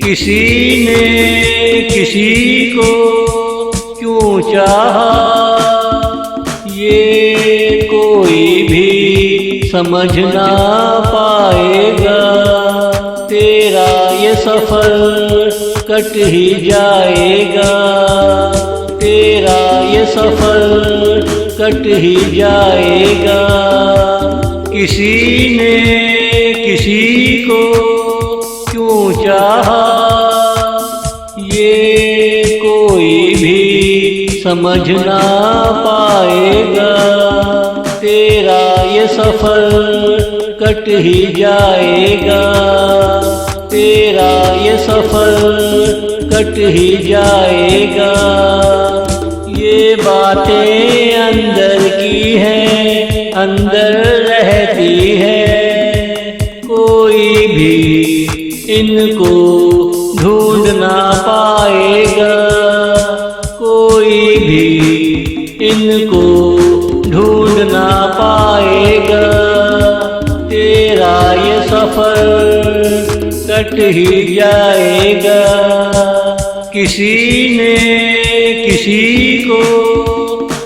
किसी ने किसी को क्यों चाहा, ये कोई भी समझ ना पाएगा। तेरा ये सफर कट ही जाएगा, तेरा ये सफर कट ही जाएगा। किसी ने किसी को क्यों चाहा, ये कोई भी समझ ना पाएगा। तेरा ये सफर कट ही जाएगा, तेरा ये सफर कट ही जाएगा। ये बातें अंदर की हैं, अंदर रहती है, कोई भी इनको ढूंढ ना पाएगा, कोई भी इनको ढूंढ ना पाएगा। तेरा ये सफर कट ही जाएगा। किसी ने किसी को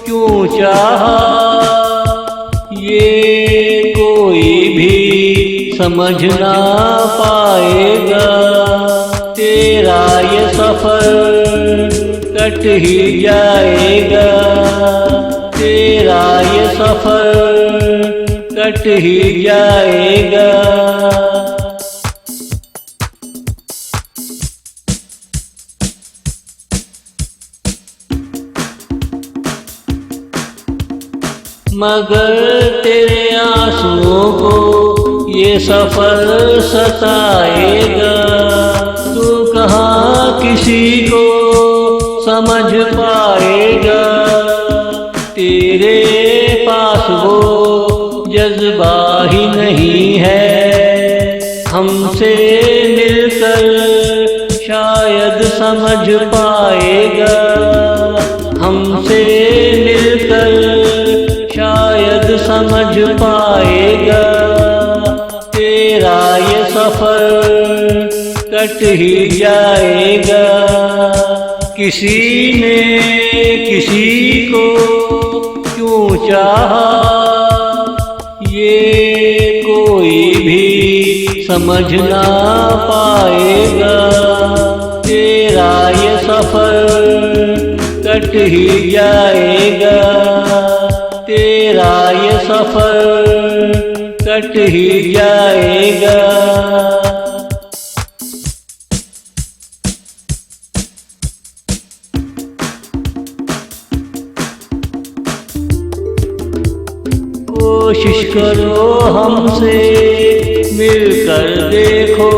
क्यों चाहा, ये कोई भी समझ ना पाएगा। तेरा ये सफर कट ही जाएगा, तेरा ये सफर कट ही जाएगा। मगर तेरे आंसुओं को ये सफर सताएगा। तू कहाँ किसी को समझ पाएगा, तेरे पास वो जज्बा ही नहीं है। हमसे मिलकर शायद समझ पाएगा, हमसे मिलकर शायद समझ पाएगा। तेरा ये सफर कट ही जाएगा। किसी ने किसी को क्यों चाहा, ये कोई भी समझ ना पाएगा। तेरा ये सफर कट ही जाएगा, तेरा ये सफर कट ही जाएगा। कोशिश करो हमसे मिलकर देखो,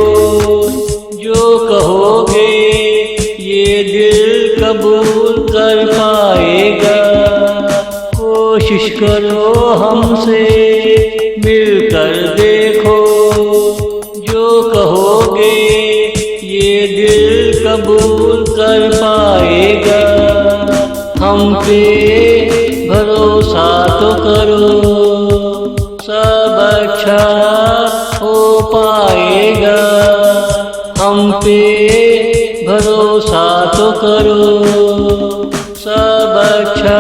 जो कहोगे ये दिल कबूल कर पाएगा। कोशिश करो हमसे मिलकर देखो, जो कहोगे ये दिल कबूल कर पाएगा। हम पे भरोसा तो करो, सब अच्छा हो पाएगा। हम पे भरोसा तो करो, सब अच्छा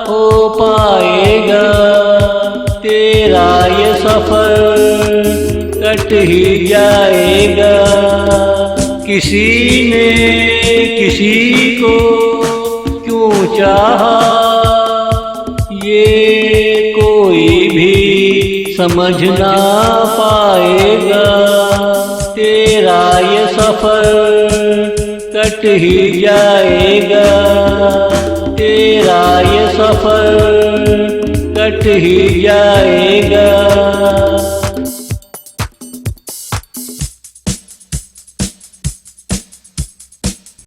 हो पाएगा। तेरा ये सफर कट ही जाएगा। किसी ने किसी को क्यों चाहा, ये कोई भी समझ ना पाएगा। तेरा ये सफर कट ही जाएगा, तेरा ये सफर कट ही जाएगा।